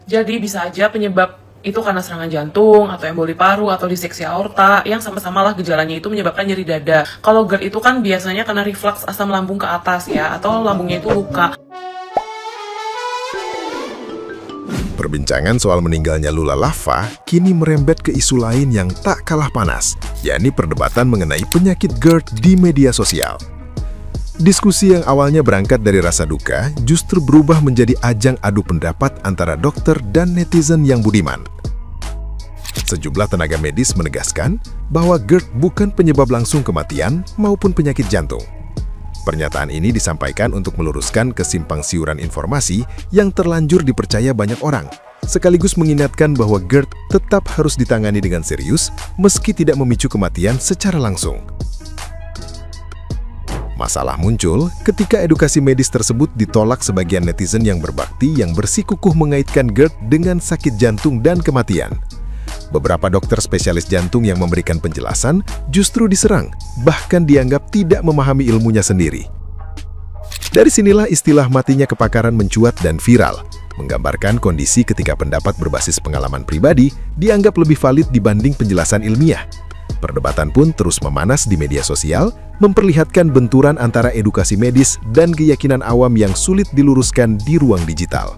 Jadi bisa aja penyebab itu karena serangan jantung, atau emboli paru, atau diseksi aorta, yang sama-sama lah gejalanya itu menyebabkan nyeri dada. Kalau GERD itu kan biasanya karena reflux asam lambung ke atas ya, atau lambungnya itu luka. Perbincangan soal meninggalnya Lula Lava kini merembet ke isu lain yang tak kalah panas, yakni perdebatan mengenai penyakit GERD di media sosial. Diskusi yang awalnya berangkat dari rasa duka justru berubah menjadi ajang adu pendapat antara dokter dan netizen yang budiman. Sejumlah tenaga medis menegaskan bahwa GERD bukan penyebab langsung kematian maupun penyakit jantung. Pernyataan ini disampaikan untuk meluruskan kesimpang siuran informasi yang terlanjur dipercaya banyak orang, sekaligus mengingatkan bahwa GERD tetap harus ditangani dengan serius meski tidak memicu kematian secara langsung. Masalah muncul ketika edukasi medis tersebut ditolak sebagian netizen yang berbakti yang bersikukuh mengaitkan GERD dengan sakit jantung dan kematian. Beberapa dokter spesialis jantung yang memberikan penjelasan justru diserang, bahkan dianggap tidak memahami ilmunya sendiri. Dari sinilah istilah matinya kepakaran mencuat dan viral, menggambarkan kondisi ketika pendapat berbasis pengalaman pribadi dianggap lebih valid dibanding penjelasan ilmiah. Perdebatan pun terus memanas di media sosial, memperlihatkan benturan antara edukasi medis dan keyakinan awam yang sulit diluruskan di ruang digital.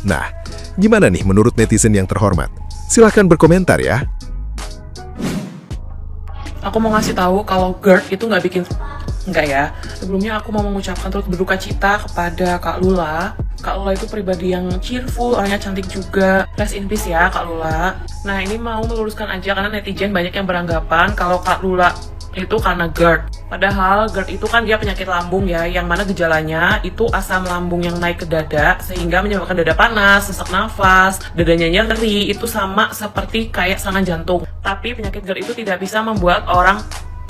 Nah, gimana nih menurut netizen yang terhormat? Silahkan berkomentar ya. Aku mau ngasih tahu kalau GERD itu nggak ya. Sebelumnya aku mau mengucapkan turut berduka cita kepada Kak Lula. Kak Lula itu pribadi yang cheerful, orangnya cantik juga. Rest in peace ya Kak Lula. Nah, ini mau meluruskan aja karena netizen banyak yang beranggapan kalau Kak Lula itu karena GERD. Padahal GERD itu kan dia penyakit lambung ya, yang mana gejalanya itu asam lambung yang naik ke dada sehingga menyebabkan dada panas, sesak nafas, dadanya nyeri. Itu sama seperti kayak serangan jantung. Tapi penyakit GERD itu tidak bisa membuat orang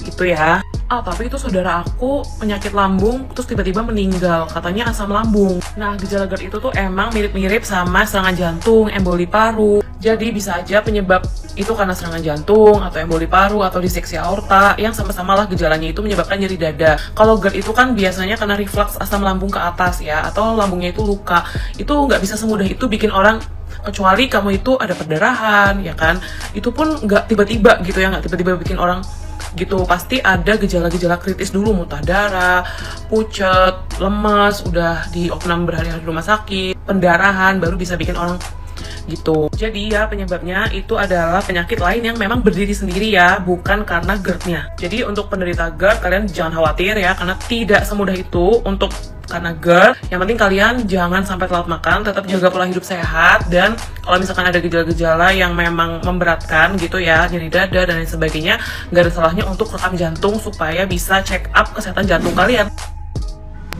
itu ya. Tapi itu saudara aku penyakit lambung terus tiba-tiba meninggal, katanya asam lambung. Nah, gejala GERD itu tuh emang mirip-mirip sama serangan jantung, emboli paru. Jadi bisa aja penyebab itu karena serangan jantung, atau emboli paru, atau diseksi aorta, yang sama-sama lah gejalanya itu menyebabkan nyeri dada. Kalau GERD itu kan biasanya karena reflux asam lambung ke atas ya, atau lambungnya itu luka. Itu nggak bisa semudah itu bikin orang, kecuali kamu itu ada perdarahan, ya kan? Itu pun nggak tiba-tiba gitu ya, nggak tiba-tiba bikin orang gitu. Pasti ada gejala-gejala kritis dulu, muntah darah, pucet, lemas, udah diopnam berhari-hari di rumah sakit, pendarahan, baru bisa bikin orang gitu. Jadi ya penyebabnya itu adalah penyakit lain yang memang berdiri sendiri ya, bukan karena GERD-nya. Jadi untuk penderita GERD kalian jangan khawatir ya, karena tidak semudah itu untuk karena GERD. Yang penting kalian jangan sampai telat makan, tetap jaga pola hidup sehat, dan kalau misalkan ada gejala-gejala yang memang memberatkan gitu ya, nyeri dada dan lain sebagainya, nggak ada salahnya untuk rekam jantung supaya bisa check up kesehatan jantung kalian.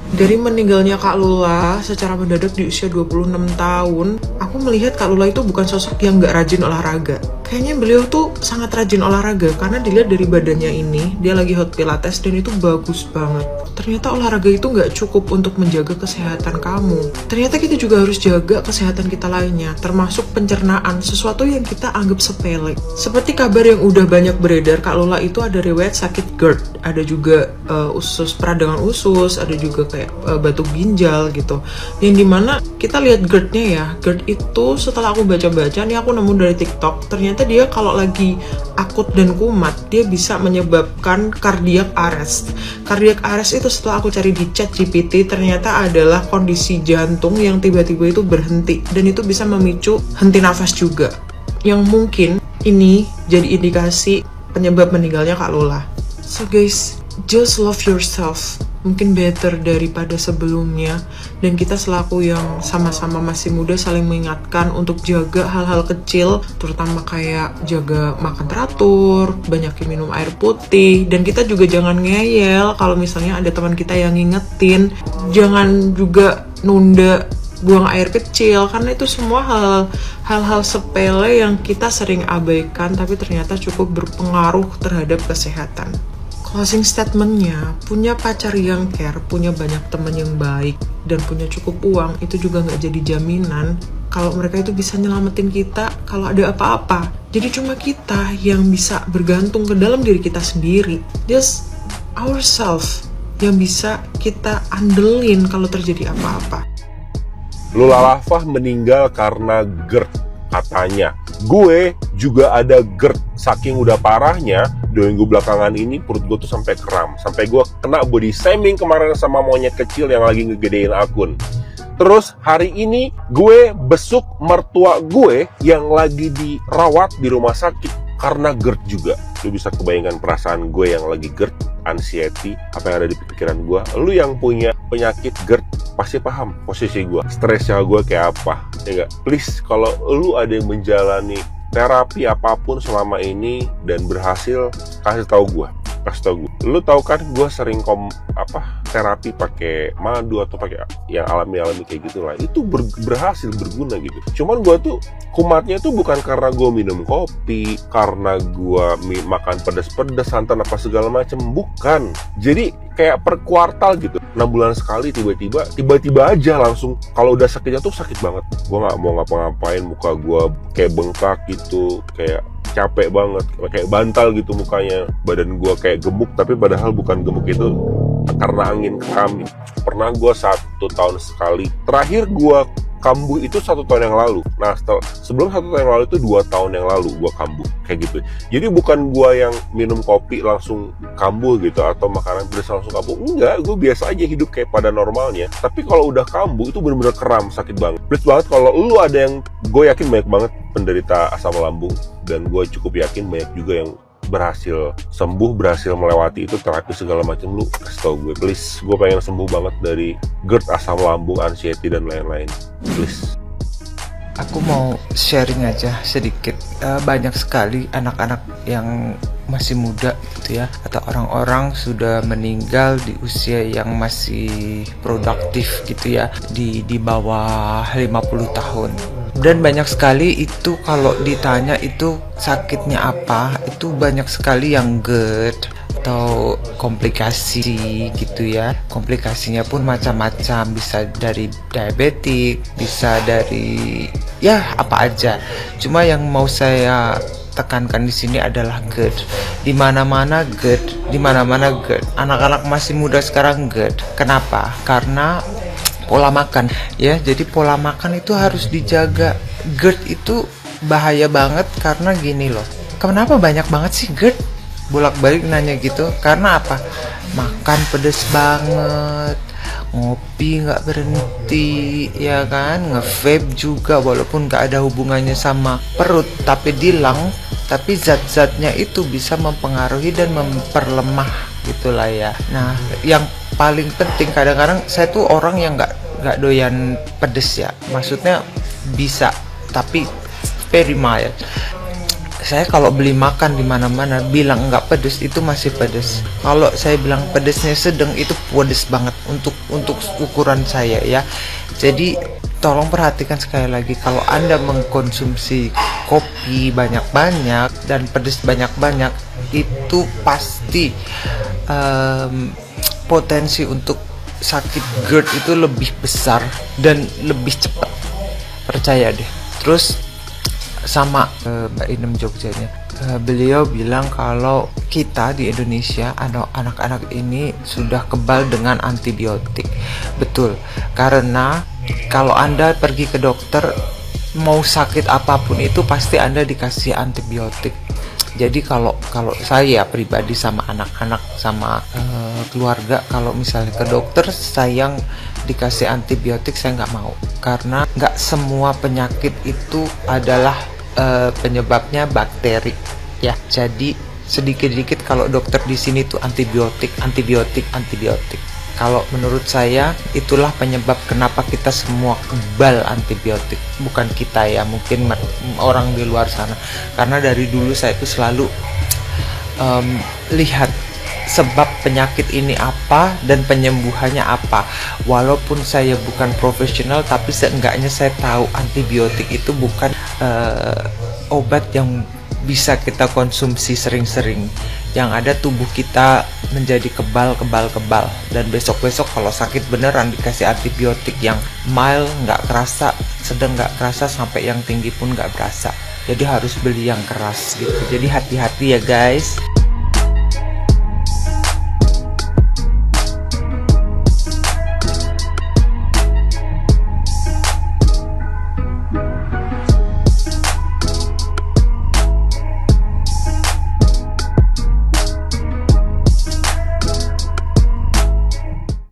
Dari meninggalnya Kak Lula secara mendadak di usia 26 tahun, aku melihat Kak Lula itu bukan sosok yang nggak rajin olahraga. Kayaknya beliau tuh sangat rajin olahraga, karena dilihat dari badannya ini, dia lagi hot pilates dan itu bagus banget. Ternyata olahraga itu nggak cukup untuk menjaga kesehatan kamu. Ternyata kita juga harus jaga kesehatan kita lainnya, termasuk pencernaan, sesuatu yang kita anggap sepele. Seperti kabar yang udah banyak beredar, Kak Lula itu ada riwayat sakit GERD, ada juga usus, peradangan usus, ada juga kayak batuk ginjal gitu. Yang dimana kita lihat GERD-nya ya, GERD itu setelah aku baca-baca nih, aku nemu dari TikTok, ternyata dia kalau lagi akut dan kumat, dia bisa menyebabkan cardiac arrest. Cardiac arrest itu setelah aku cari di ChatGPT, ternyata adalah kondisi jantung yang tiba-tiba itu berhenti, dan itu bisa memicu henti nafas juga, yang mungkin ini jadi indikasi penyebab meninggalnya Kak Lula. So guys, just love yourself, mungkin better daripada sebelumnya, dan kita selaku yang sama-sama masih muda saling mengingatkan untuk jaga hal-hal kecil, terutama kayak jaga makan teratur, banyakin minum air putih, dan kita juga jangan ngeyel kalau misalnya ada teman kita yang ngingetin, jangan juga nunda buang air kecil, karena itu semua hal-hal sepele yang kita sering abaikan tapi ternyata cukup berpengaruh terhadap kesehatan. Closing statementnya, punya pacar yang care, punya banyak teman yang baik, dan punya cukup uang, itu juga nggak jadi jaminan kalau mereka itu bisa nyelamatin kita kalau ada apa-apa. Jadi cuma kita yang bisa bergantung ke dalam diri kita sendiri. Just ourselves yang bisa kita andelin kalau terjadi apa-apa. Lula Lava meninggal karena GERD katanya. Gue juga ada GERD, saking udah parahnya 2 minggu belakangan ini perut gue tuh sampai kram, sampai gue kena body shaming kemarin sama monyet kecil yang lagi ngegedein akun. Terus hari ini gue besuk mertua gue yang lagi dirawat di rumah sakit karena GERD juga. Lu bisa kebayangkan perasaan gue yang lagi GERD, anxiety, apa yang ada di pikiran gue. Lu yang punya penyakit GERD pasti paham posisi gue, stresnya gue kayak apa, ya gak? Please, kalau lu ada yang menjalani terapi apapun selama ini dan berhasil, kasih tahu gue. Lu tahu kan gue sering terapi pakai madu atau pakai yang alami kayak gitu lah. Itu berhasil, berguna gitu. Cuman gue tuh kumatnya tuh bukan karena gue minum kopi, karena gue makan pedas-pedas, santan apa segala macem, bukan. Jadi kayak per kuartal gitu, 6 bulan sekali tiba-tiba aja langsung, kalau udah sakitnya tuh sakit banget. Gue nggak mau ngapa-ngapain, muka gue kayak bengkak gitu, kayak capek banget, kayak bantal gitu mukanya. Badan gue kayak gemuk, tapi padahal bukan gemuk itu karena angin keram. Pernah gue 1 tahun sekali. Terakhir gue kambuh itu 1 tahun yang lalu. Nah, sebelum 1 tahun yang lalu itu 2 tahun yang lalu gue kambuh kayak gitu. Jadi bukan gue yang minum kopi langsung kambuh gitu, atau makanan pedas langsung kambuh. Enggak, gue biasa aja hidup kayak pada normalnya. Tapi kalau udah kambuh itu bener-bener keram, sakit banget. Please banget kalau lu ada yang, gue yakin banyak banget penderita asam lambung, dan gue cukup yakin banyak juga yang berhasil sembuh, berhasil melewati itu terapi segala macam. Lu kasih tau gue, please. Gue pengen sembuh banget dari GERD, asam lambung, anxiety dan lain-lain, please. Aku mau sharing aja sedikit. Banyak sekali anak-anak yang masih muda gitu ya, atau orang-orang sudah meninggal di usia yang masih produktif gitu ya, di bawah 50 tahun. Dan banyak sekali itu kalau ditanya itu sakitnya apa, itu banyak sekali yang GERD atau komplikasi gitu ya. Komplikasinya pun macam-macam, bisa dari diabetik, bisa dari ya apa aja. Cuma yang mau saya tekankan di sini adalah GERD. Di mana-mana GERD, di mana-mana GERD. Anak-anak masih muda sekarang GERD. Kenapa? Karena pola makan ya. Jadi pola makan itu harus dijaga. GERD itu bahaya banget karena gini loh. Kenapa banyak banget sih GERD? Bolak-balik nanya gitu. Karena apa? Makan pedes banget, ngopi nggak berhenti, ya kan, nge-vape juga walaupun nggak ada hubungannya sama perut, tapi dilang, tapi zat-zatnya itu bisa mempengaruhi dan memperlemah gitulah ya. Nah, yang paling penting, kadang-kadang saya tuh orang yang nggak doyan pedes ya, maksudnya bisa tapi very mild. Saya kalau beli makan di mana-mana bilang nggak pedes, itu masih pedes. Kalau saya bilang pedesnya sedang, itu pedes banget untuk ukuran saya ya. Jadi tolong perhatikan sekali lagi, kalau Anda mengkonsumsi kopi banyak-banyak dan pedes banyak-banyak, itu pasti potensi untuk sakit GERD itu lebih besar dan lebih cepat. Percaya deh. Terus sama Mbak Inem Jogjanya, beliau bilang kalau kita di Indonesia, anak-anak ini sudah kebal dengan antibiotik. Betul, karena kalau Anda pergi ke dokter, mau sakit apapun itu pasti Anda dikasih antibiotik. Jadi kalau saya pribadi sama anak-anak sama keluarga, kalau misalnya ke dokter sayang dikasih antibiotik, saya nggak mau, karena nggak semua penyakit itu adalah penyebabnya bakteri ya. Jadi sedikit-sedikit kalau dokter di sini tuh antibiotik. Kalau menurut saya itulah penyebab kenapa kita semua kebal antibiotik. Bukan kita ya, mungkin orang di luar sana. Karena dari dulu saya itu selalu lihat sebab penyakit ini apa dan penyembuhannya apa. Walaupun saya bukan profesional, tapi seenggaknya saya tahu antibiotik itu bukan obat yang bisa kita konsumsi sering-sering. Yang ada tubuh kita menjadi kebal, dan besok-besok kalau sakit beneran dikasih antibiotik yang mild nggak kerasa, sedang nggak kerasa, sampai yang tinggi pun nggak berasa. Jadi harus beli yang keras gitu. Jadi hati-hati ya guys.